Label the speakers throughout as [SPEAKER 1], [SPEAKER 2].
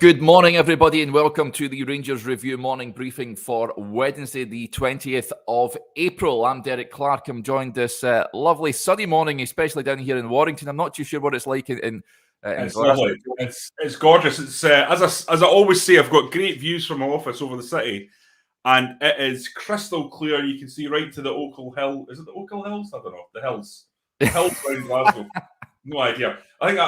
[SPEAKER 1] Good morning, everybody, and welcome to the Rangers Review morning briefing for Wednesday, the 20th of April. I'm Derek Clark. I'm joined this lovely sunny morning, especially down here in Warrington. I'm not too sure what it's like in
[SPEAKER 2] it's lovely. It's gorgeous. It's as I always say, I've got great views from my office over the city, and it is crystal clear. You can see right to the Oakhill Hill. Is it the Oakhill Hills? I don't know. The hills around Glasgow. No idea. I think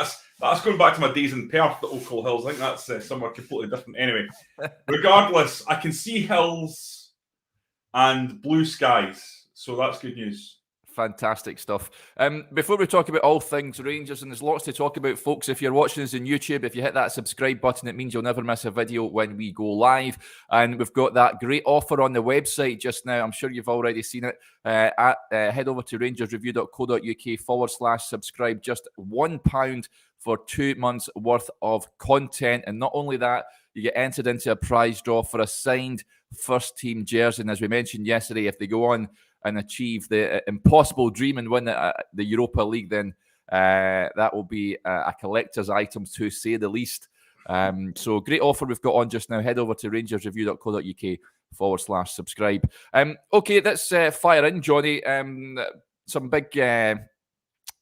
[SPEAKER 2] that's going back to my days in Perth, the Oakhill Hills. I think that's somewhere completely different. Anyway, regardless, I can see hills and blue skies, so that's good news.
[SPEAKER 1] Fantastic stuff. Before we talk about all things Rangers, and there's lots to talk about, folks, if you're watching us on YouTube, if you hit that subscribe button, it means you'll never miss a video when we go live. And we've got that great offer on the website just now. I'm sure you've already seen it. Head over to rangersreview.co.uk/subscribe. Just £1 for 2 months worth of content. And not only that, you get entered into a prize draw for a signed first team jersey. And as we mentioned yesterday, if they go on and achieve the impossible dream and win the Europa League, then that will be a collector's item, to say the least. So great offer we've got on just now. Head over to rangersreview.co.uk/subscribe. Okay, let's fire in, Johnny. Some big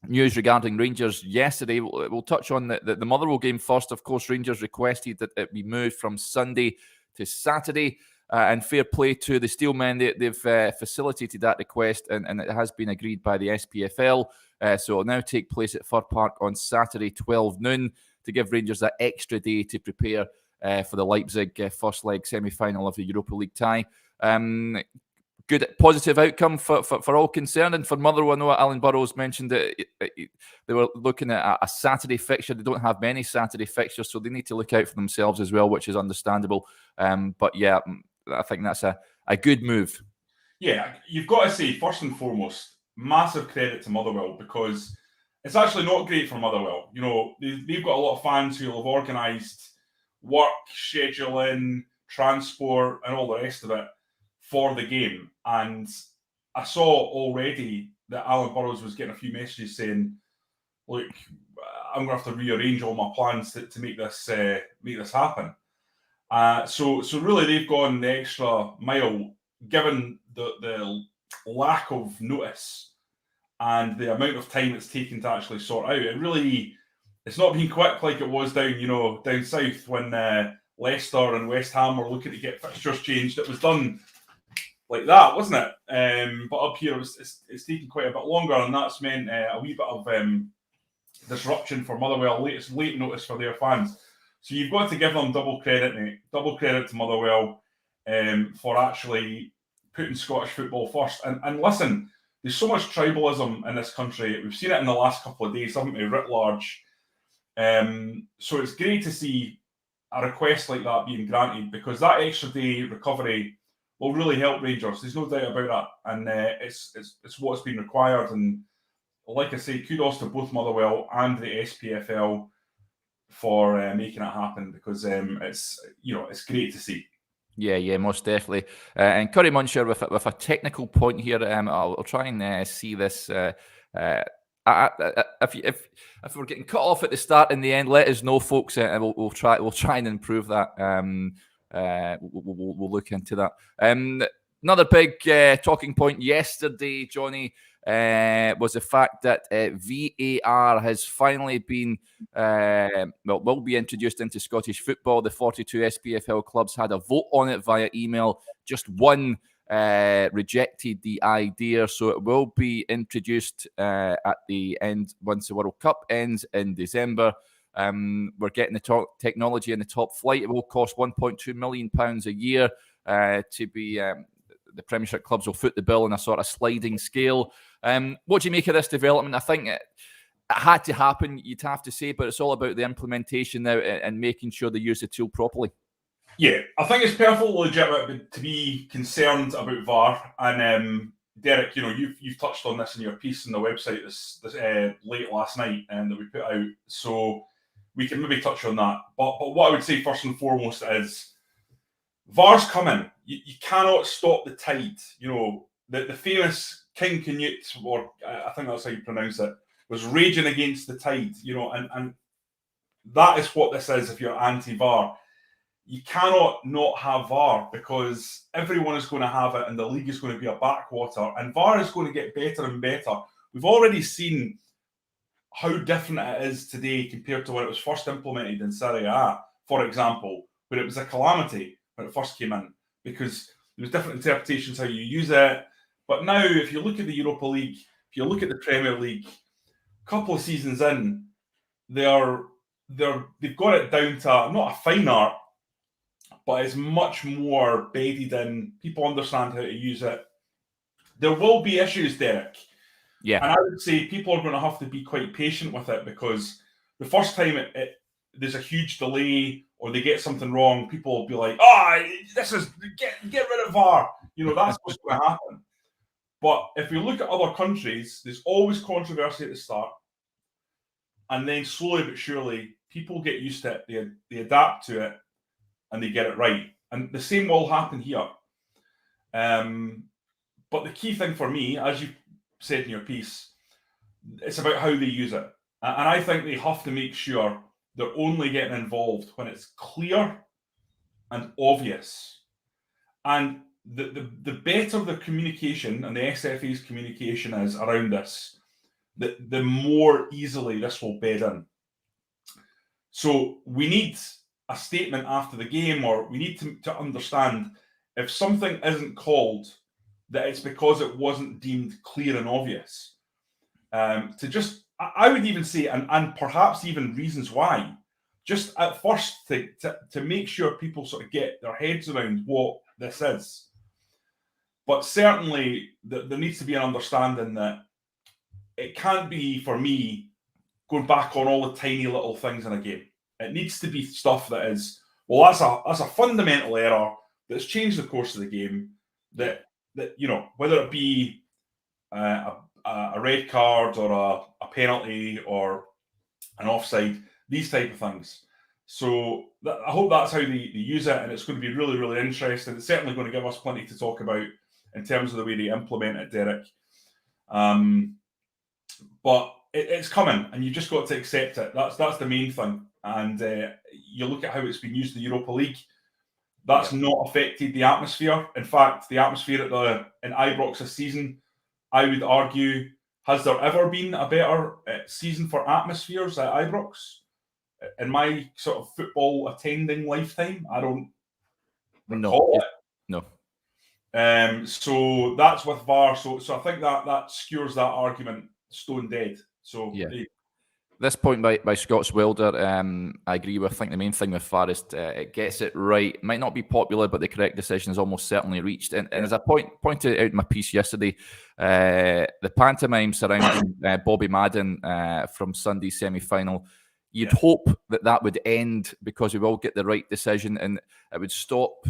[SPEAKER 1] news regarding Rangers yesterday. We'll touch on the Motherwell game first. Of course, Rangers requested that it be moved from Sunday to Saturday. And fair play to the Steelmen. They've facilitated that request, and it has been agreed by the SPFL. So it will now take place at Fir Park on Saturday, 12 noon, to give Rangers that extra day to prepare for the Leipzig first leg semi-final of the Europa League tie. Good, positive outcome for all concerned. And for Motherwell, I know Alan Burrows mentioned that they were looking at a Saturday fixture. They don't have many Saturday fixtures, so they need to look out for themselves as well, which is understandable. But yeah, I think that's a good move.
[SPEAKER 2] Yeah, you've got to say, first and foremost, massive credit to Motherwell, because it's actually not great for Motherwell. You know, they've got a lot of fans who have organised work, scheduling, transport, and all the rest of it for the game. And I saw already that Alan Burrows was getting a few messages saying, look, I'm going to have to rearrange all my plans to make this happen. So really they've gone the extra mile, given the lack of notice and the amount of time it's taken to actually sort out. It's not been quick like it was down south when Leicester and West Ham were looking to get fixtures changed. It was done like that, wasn't it? But up here it's taken quite a bit longer, and that's meant a wee bit of disruption for Motherwell. Late notice for their fans. So you've got to give them double credit, mate. Double credit to Motherwell for actually putting Scottish football first. And listen, there's so much tribalism in this country. We've seen it in the last couple of days, haven't we, writ large. So it's great to see a request like that being granted, because that extra day recovery will really help Rangers. There's no doubt about that. And it's what's been required. And like I say, kudos to both Motherwell and the SPFL for making it happen, because it's great to see.
[SPEAKER 1] Yeah, most definitely. And Curry Muncher with a technical point here. I'll try and see this. If we're getting cut off at the start and the end, let us know, folks, and we'll try and improve that. We'll look into that. Another big talking point yesterday, Johnny, was the fact that VAR has finally been, will be introduced into Scottish football. The 42 SPFL clubs had a vote on it via email. Just one rejected the idea, so it will be introduced at the end once the World Cup ends in December. We're getting the technology in the top flight. It will cost £1.2 million a year to be... the Premiership clubs will foot the bill on a sort of sliding scale. What do you make of this development? I think it had to happen, you'd have to say, but it's all about the implementation now and making sure they use the tool properly.
[SPEAKER 2] Yeah, I think it's perfectly legitimate to be concerned about VAR. And Derek, you've touched on this in your piece on the website this late last night that we put out, so we can maybe touch on that. But what I would say first and foremost is VAR's coming. You cannot stop the tide. The famous King Canute, or I think that's how you pronounce it, was raging against the tide. And that is what this is if you're anti-VAR. you cannot not have VAR because everyone is going to have it and the league is going to be a backwater and VAR is going to get better and better. We've already seen how different it is today compared to when it was first implemented in Serie A, for example, where it was a calamity when it first came in because there was different interpretations how you use it. But now, if you look at the Europa League, if you look at the Premier League, a couple of seasons in, they've got it down to not a fine art, but it's much more bedded in. People understand how to use it. There will be issues, Derek.
[SPEAKER 1] Yeah.
[SPEAKER 2] And I would say people are going to have to be quite patient with it because the first time there's a huge delay or they get something wrong, people will be like, this is, get rid of VAR. That's what's going to happen. But if we look at other countries, there's always controversy at the start. And then slowly but surely, people get used to it. They adapt to it and they get it right. And the same will happen here. But the key thing for me, as you said in your piece, it's about how they use it. And I think they have to make sure they're only getting involved when it's clear and obvious. And the better the communication and the SFA's communication is around this, the more easily this will bed in. So we need a statement after the game, or we need to understand if something isn't called, that it's because it wasn't deemed clear and obvious. I would even say, and perhaps even reasons why, just at first to make sure people sort of get their heads around what this is. But certainly there needs to be an understanding that it can't be, for me, going back on all the tiny little things in a game. It needs to be stuff that is, well, that's a fundamental error that's changed the course of the game, that whether it be a red card or a penalty or an offside, these type of things. So I hope that's how they use it, and it's going to be really, really interesting. It's certainly going to give us plenty to talk about in terms of the way they implement it, Derek. But it's coming, and you've just got to accept it. That's the main thing. And you look at how it's been used in the Europa League. That's not affected the atmosphere. In fact, the atmosphere in Ibrox this season, I would argue, has there ever been a better season for atmospheres at Ibrox? In my sort of football attending lifetime, I don't recall it.
[SPEAKER 1] No.
[SPEAKER 2] So that's with VAR. So I think that skewers that argument stone dead. So
[SPEAKER 1] This point by Scott's Wilder, I agree with. I think the main thing with VAR is it gets it right. It might not be popular, but the correct decision is almost certainly reached. And as I pointed out in my piece yesterday, the pantomime surrounding Bobby Madden from Sunday's semi-final, you'd hope that would end because we will get the right decision and it would stop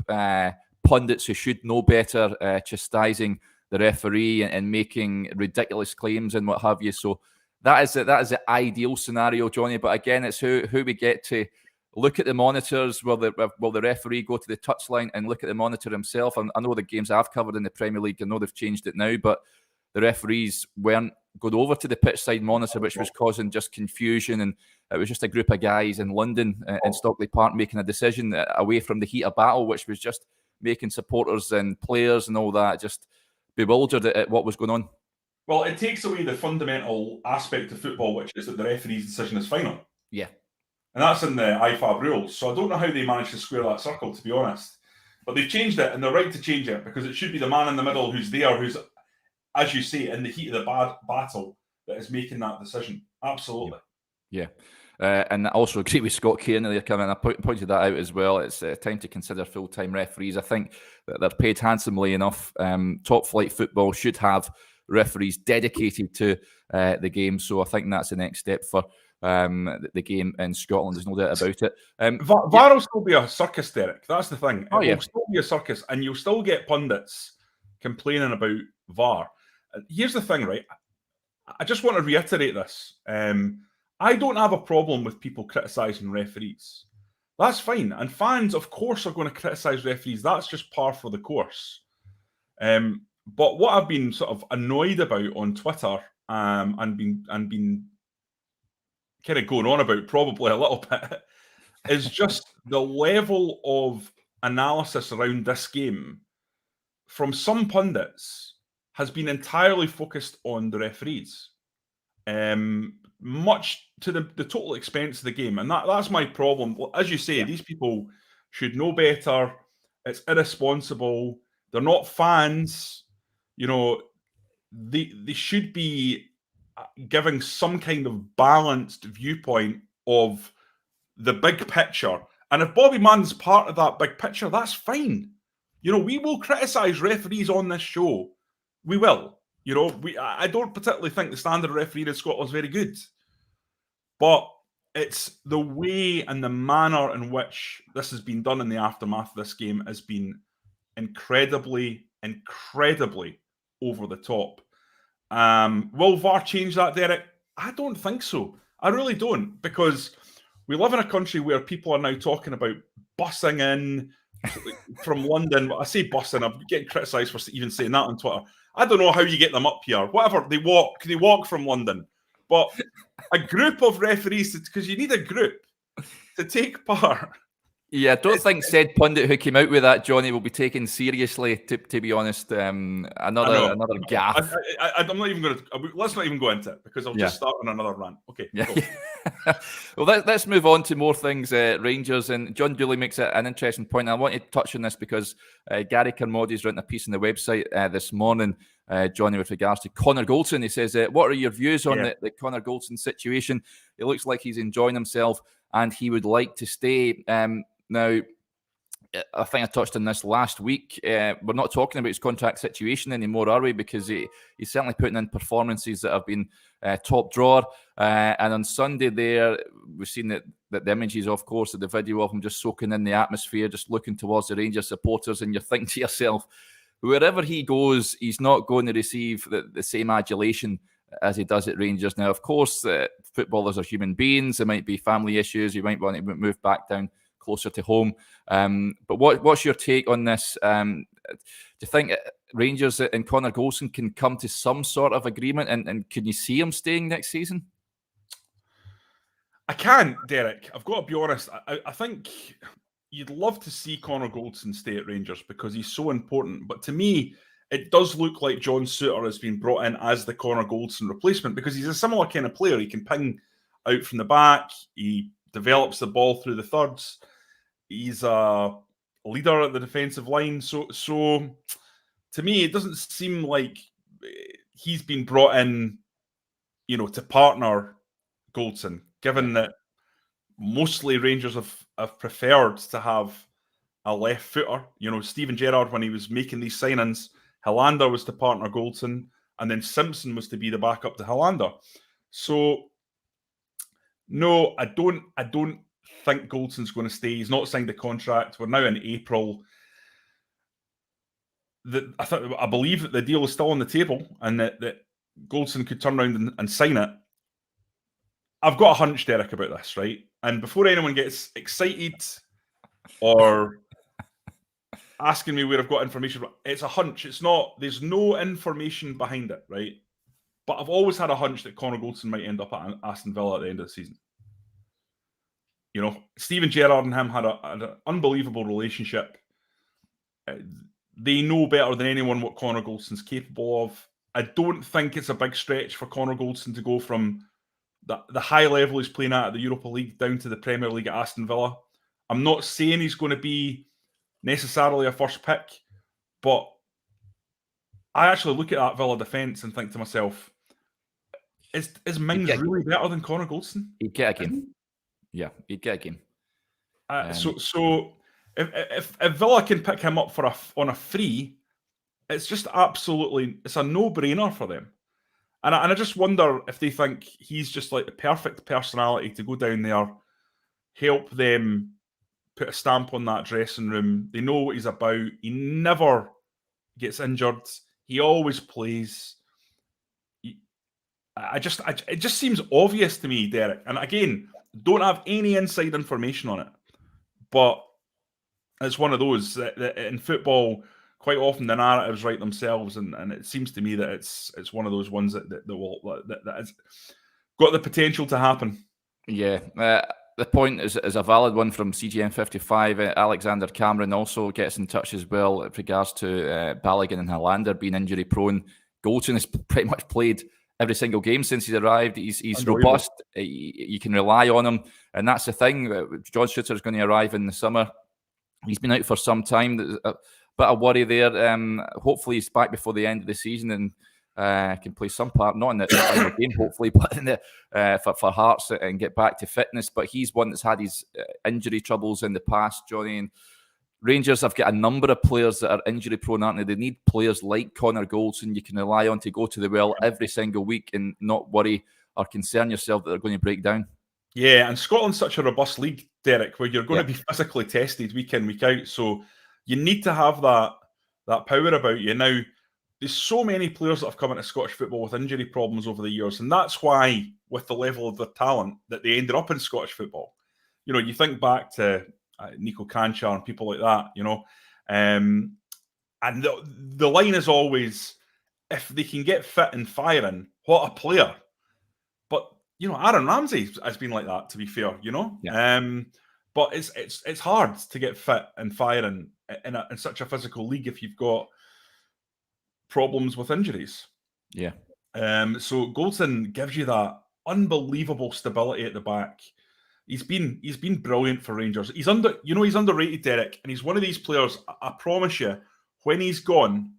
[SPEAKER 1] pundits who should know better chastising the referee and making ridiculous claims and what have you. So that is the ideal scenario, Johnny. But again, it's who we get to look at the monitors. Will the referee go to the touchline and look at the monitor himself? I know the games I've covered in the Premier League, I know they've changed it now, but the referees weren't going over to the pitch side monitor, which was causing just confusion. And it was just a group of guys in London, in Stockley Park, making a decision away from the heat of battle, which was just making supporters and players and all that just bewildered at what was going on.
[SPEAKER 2] Well, it takes away the fundamental aspect of football, which is that the referee's decision is final.
[SPEAKER 1] Yeah.
[SPEAKER 2] And that's in the IFAB rules. So I don't know how they managed to square that circle, to be honest. But they've changed it, and they're right to change it, because it should be the man in the middle who's there, who's, as you say, in the heat of the battle, that is making that decision. Absolutely.
[SPEAKER 1] Yeah. And I also agree with Scott Kieran there, Kevin. I pointed that out as well. It's time to consider full-time referees. I think that they're paid handsomely enough. Top-flight football should have referees dedicated to the game. So I think that's the next step for the game in Scotland. There's no doubt about it.
[SPEAKER 2] VAR will still be a circus, Derek. That's the thing. It
[SPEAKER 1] will
[SPEAKER 2] still be a circus, and you'll still get pundits complaining about VAR. Here's the thing, right? I just want to reiterate this. I don't have a problem with people criticising referees. That's fine. And fans, of course, are going to criticise referees. That's just par for the course. But what I've been sort of annoyed about on Twitter and been kind of going on about probably a little bit is just the level of analysis around this game from some pundits has been entirely focused on the referees, much to the total expense of the game. And that's my problem. As you say, these people should know better. It's irresponsible. They're not fans. You know, they should be giving some kind of balanced viewpoint of the big picture. And if Bobby Mann's part of that big picture, that's fine. You know, we will criticise referees on this show. We will. You know, I don't particularly think the standard referee in Scotland is very good. But it's the way and the manner in which this has been done in the aftermath of this game has been incredibly, incredibly over the top. Will VAR change that, Derek? I don't think so. I really don't, because we live in a country where people are now talking about bussing in from London. I say bussing, I'm getting criticised for even saying that on Twitter. I don't know how you get them up here. Whatever, they walk from London. But a group of referees, because you need a group to take part.
[SPEAKER 1] Yeah, I don't think said pundit who came out with that, Johnny, will be taken seriously, to be honest. Another gaffe.
[SPEAKER 2] I'm not even going to... Let's not even go into it, because I'll just start on another rant. Okay,
[SPEAKER 1] Well, let's move on to more things, Rangers. And John Dooley makes an interesting point. I want to touch on this because Gary Kermody's written a piece on the website this morning, Johnny, with regards to Conor Goldson. He says, what are your views on the Conor Goldson situation? It looks like he's enjoying himself and he would like to stay. Now, I think I touched on this last week. We're not talking about his contract situation anymore, are we? Because he's certainly putting in performances that have been top drawer. And on Sunday there, we've seen that the images, of course, of the video of him just soaking in the atmosphere, just looking towards the Rangers supporters. And you think to yourself, wherever he goes, he's not going to receive the same adulation as he does at Rangers. Now, of course, footballers are human beings. There might be family issues. You might want to move back down closer to home. But what's your take on this? Do you think Rangers and Conor Goldson can come to some sort of agreement? And can you see him staying next season?
[SPEAKER 2] I can, Derek. I've got to be honest. I think you'd love to see Conor Goldson stay at Rangers because he's so important. But to me, it does look like John Souttar has been brought in as the Conor Goldson replacement because he's a similar kind of player. He can ping out from the back. He develops the ball through the thirds. He's a leader at the defensive line. So to me, it doesn't seem like he's been brought in, to partner Goldson, given that mostly Rangers have preferred to have a left footer. Steven Gerrard, when he was making these signings, Helander was to partner Goldson, and then Simpson was to be the backup to Helander. So no, I don't think Goldson's going to stay. He's not signed a contract. We're now in April. I believe that the deal is still on the table and that Goldson could turn around and sign it. I've got a hunch, Derek, about this, right? And before anyone gets excited or asking me where I've got information from, it's a hunch. It's not, there's no information behind it, right? But I've always had a hunch that Conor Goldson might end up at Aston Villa at the end of the season. Steven Gerrard and him had an unbelievable relationship. They know better than anyone what Conor Goldson's capable of. I don't think it's a big stretch for Conor Goldson to go from the high level he's playing at the Europa League down to the Premier League at Aston Villa. I'm not saying he's going to be necessarily a first pick, but I actually look at that Villa defence and think to myself, is Mings really better than Conor Goldson?
[SPEAKER 1] He'd get a game. Yeah, he'd get a game.
[SPEAKER 2] So if Villa can pick him up on a free, it's just absolutely, it's a no-brainer for them. And I just wonder if they think he's just like the perfect personality to go down there, help them put a stamp on that dressing room. They know what he's about. He never gets injured. He always plays. It just seems obvious to me, Derek. And again, don't have any inside information on it. But it's one of those that in football, quite often the narratives write themselves, and it seems to me that it's one of those ones that has got the potential to happen.
[SPEAKER 1] Yeah, the point is a valid one from CGM55. Alexander Cameron also gets in touch as well with regards to Balogun and Helander being injury prone. Goldson has pretty much played every single game since he's arrived. He's robust. You can rely on him, and that's the thing. John Shooter is going to arrive in the summer. He's been out for some time. There's a bit of worry there. Hopefully, he's back before the end of the season and can play some part, not in the final game, hopefully, but in the, for Hearts and get back to fitness. But he's one that's had his injury troubles in the past, Johnny. And Rangers have got a number of players that are injury prone, aren't they? They need players like Conor Goldson you can rely on to go to the well every single week and not worry or concern yourself that they're going to break down.
[SPEAKER 2] Yeah, and Scotland's such a robust league, Derek, where you're going to be physically tested week in, week out. So you need to have that power about you. Now, there's so many players that have come into Scottish football with injury problems over the years, and that's why, with the level of their talent, that they ended up in Scottish football. You know, you think back to Nico Canchar and people like that, you know, and the line is always, if they can get fit and firing, what a player. But you know, Aaron Ramsey has been like that, to be fair, you know.
[SPEAKER 1] Yeah.
[SPEAKER 2] But it's hard to get fit and firing in such a physical league if you've got problems with injuries.
[SPEAKER 1] Yeah.
[SPEAKER 2] So Goldson gives you that unbelievable stability at the back. He's been brilliant for Rangers. He's underrated, Derek, and he's one of these players. I promise you, when he's gone,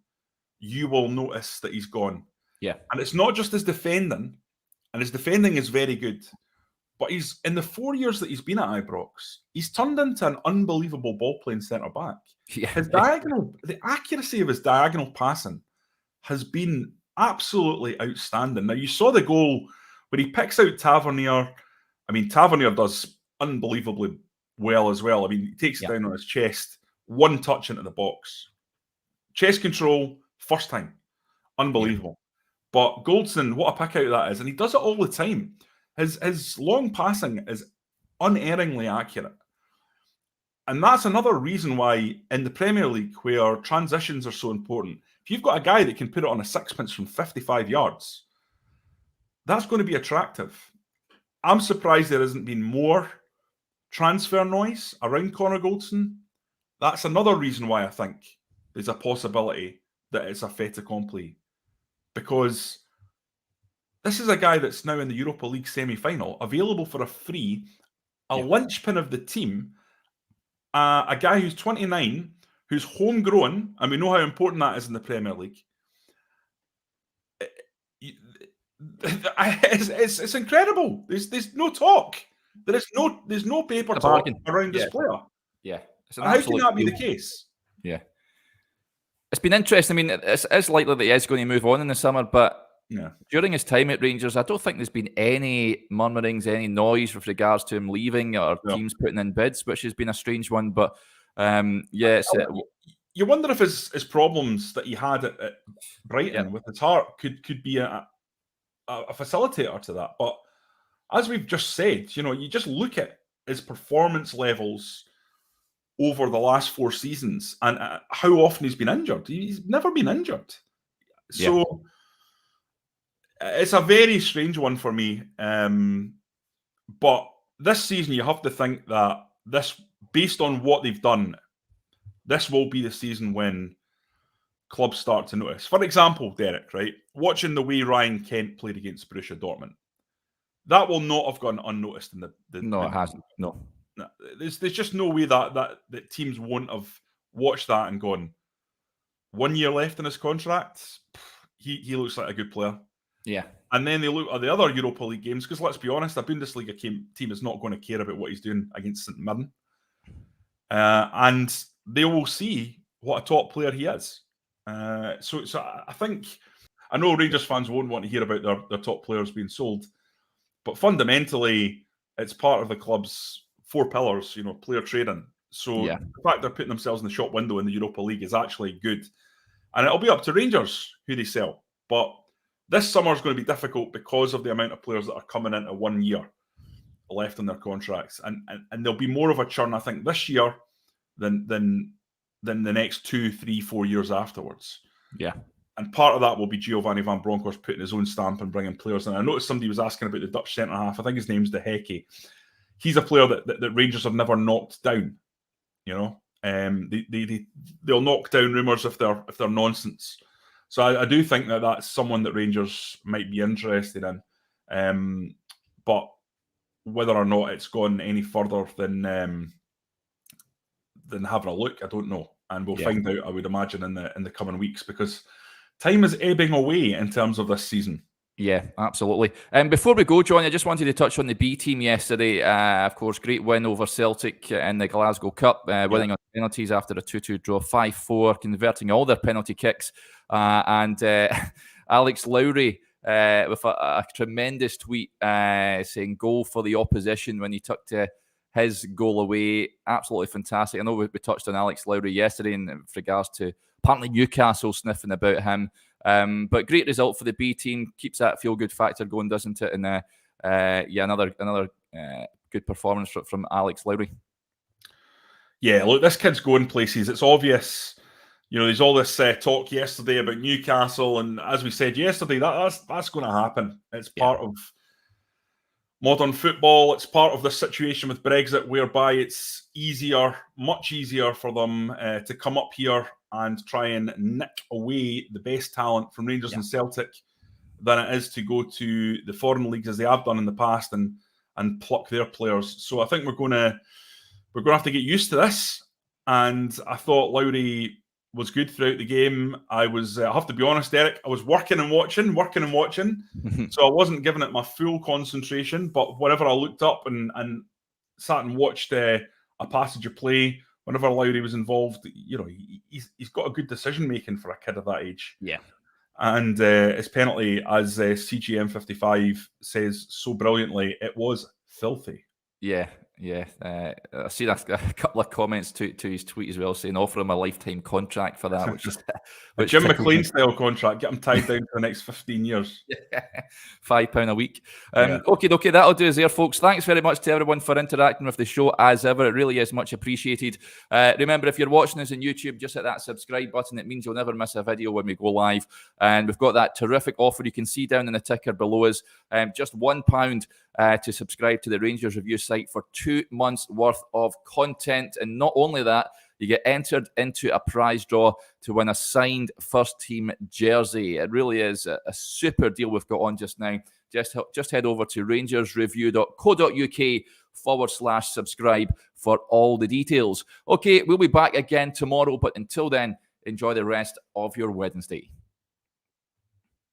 [SPEAKER 2] you will notice that he's gone.
[SPEAKER 1] Yeah.
[SPEAKER 2] And it's not just his defending, and his defending is very good. But he's in the 4 years that he's been at Ibrox, he's turned into an unbelievable ball-playing centre-back.
[SPEAKER 1] Yeah.
[SPEAKER 2] The accuracy of his diagonal passing has been absolutely outstanding. Now, you saw the goal where he picks out Tavernier. I mean, Tavernier does unbelievably well as well. I mean, he takes it down on his chest, one touch into the box. Chest control, first time. Unbelievable. But Goldson, what a pick out that is. And he does it all the time. His long passing is unerringly accurate. And that's another reason why in the Premier League, where transitions are so important, if you've got a guy that can put it on a sixpence from 55 yards, that's going to be attractive. I'm surprised there hasn't been more transfer noise around Conor Goldson. That's another reason why I think there's a possibility that it's a fait accompli. Because this is a guy that's now in the Europa League semi-final, available for a free, linchpin of the team, a guy who's 29, who's homegrown, and we know how important that is in the Premier League. It's incredible. There's no talk. There's no paper talk around this player.
[SPEAKER 1] Yeah.
[SPEAKER 2] How can that be the case?
[SPEAKER 1] Yeah. It's been interesting. I mean, it's likely that he is going to move on in the summer, but during his time at Rangers, I don't think there's been any murmurings, any noise with regards to him leaving or teams putting in bids, which has been a strange one. But
[SPEAKER 2] you wonder if his problems that he had at Brighton with his heart could be a facilitator to that. But as we've just said, you know, you just look at his performance levels over the last 4 seasons and how often he's been injured. He's never been injured. So it's a very strange one for me. But this season, you have to think that this, based on what they've done, this will be the season when clubs start to notice. For example, Derek, right? Watching the way Ryan Kent played against Borussia Dortmund, that will not have gone unnoticed in the
[SPEAKER 1] it hasn't. No.
[SPEAKER 2] There's just no way that teams won't have watched that and gone, 1 year left in his contract, he looks like a good player.
[SPEAKER 1] Yeah.
[SPEAKER 2] And then they look at the other Europa League games, because let's be honest, a Bundesliga team is not going to care about what he's doing against St Mirren. And they will see what a top player he is. So I think, I know Rangers fans won't want to hear about their top players being sold, but fundamentally, it's part of the club's 4 pillars, you know, player trading. So the fact they're putting themselves in the shop window in the Europa League is actually good. And it'll be up to Rangers who they sell. But this summer is going to be difficult because of the amount of players that are coming into 1 year left on their contracts. And there'll be more of a churn, I think, this year than the next 2, 3, 4 years afterwards.
[SPEAKER 1] Yeah.
[SPEAKER 2] And part of that will be Giovanni Van Bronckhorst putting his own stamp and bringing players in. I noticed somebody was asking about the Dutch centre-half. I think his name's De Hecke. he's a player that Rangers have never knocked down. You know, they'll knock down rumours if they're nonsense. So I do think that's someone that Rangers might be interested in. But whether or not it's gone any further than having a look, I don't know, and we'll find out, I would imagine, in the coming weeks, because time is ebbing away in terms of this season.
[SPEAKER 1] Yeah, absolutely. Before we go, Johnny, I just wanted to touch on the B team yesterday. Of course, great win over Celtic in the Glasgow Cup, winning on penalties after a 2-2 draw, 5-4, converting all their penalty kicks. And Alex Lowry with a tremendous tweet saying goal for the opposition when he took his goal away. Absolutely fantastic. I know we touched on Alex Lowry yesterday in regards to apparently Newcastle sniffing about him. But great result for the B team. Keeps that feel-good factor going, doesn't it? And another good performance from Alex Lowry.
[SPEAKER 2] Yeah, look, this kid's going places. It's obvious. You know, there's all this talk yesterday about Newcastle, and as we said yesterday, that's going to happen. It's part of modern football. It's part of this situation with Brexit, whereby it's much easier for them to come up here and try and nick away the best talent from Rangers and Celtic than it is to go to the foreign leagues, as they have done in the past, and pluck their players. So I think we're going to have to get used to this. And I thought Lowry was good throughout the game. I have to be honest, Derek, I was working and watching. So I wasn't giving it my full concentration, but whenever I looked up and sat and watched a passage of play, whenever Lowry was involved, you know, he's got a good decision making for a kid of that age.
[SPEAKER 1] Yeah.
[SPEAKER 2] And his penalty, as CGM55 says so brilliantly, it was filthy.
[SPEAKER 1] Yeah. I've seen a couple of comments to his tweet as well, saying offer him a lifetime contract for that, which is
[SPEAKER 2] a Jim McLean style contract. Get him tied down for the next 15 years.
[SPEAKER 1] £5 a week. Okay, that'll do us there, folks. Thanks very much to everyone for interacting with the show as ever. It really is much appreciated. Remember, if you're watching us on YouTube, just hit that subscribe button. It means you'll never miss a video when we go live. And we've got that terrific offer you can see down in the ticker below us. Just £1 to subscribe to the Rangers Review site for 2 months worth of content. And not only that, you get entered into a prize draw to win a signed first team jersey. It really is a super deal we've got on just now. Just head over to rangersreview.co.uk/subscribe for all the details. Okay, we'll be back again tomorrow, but until then, enjoy the rest of your Wednesday.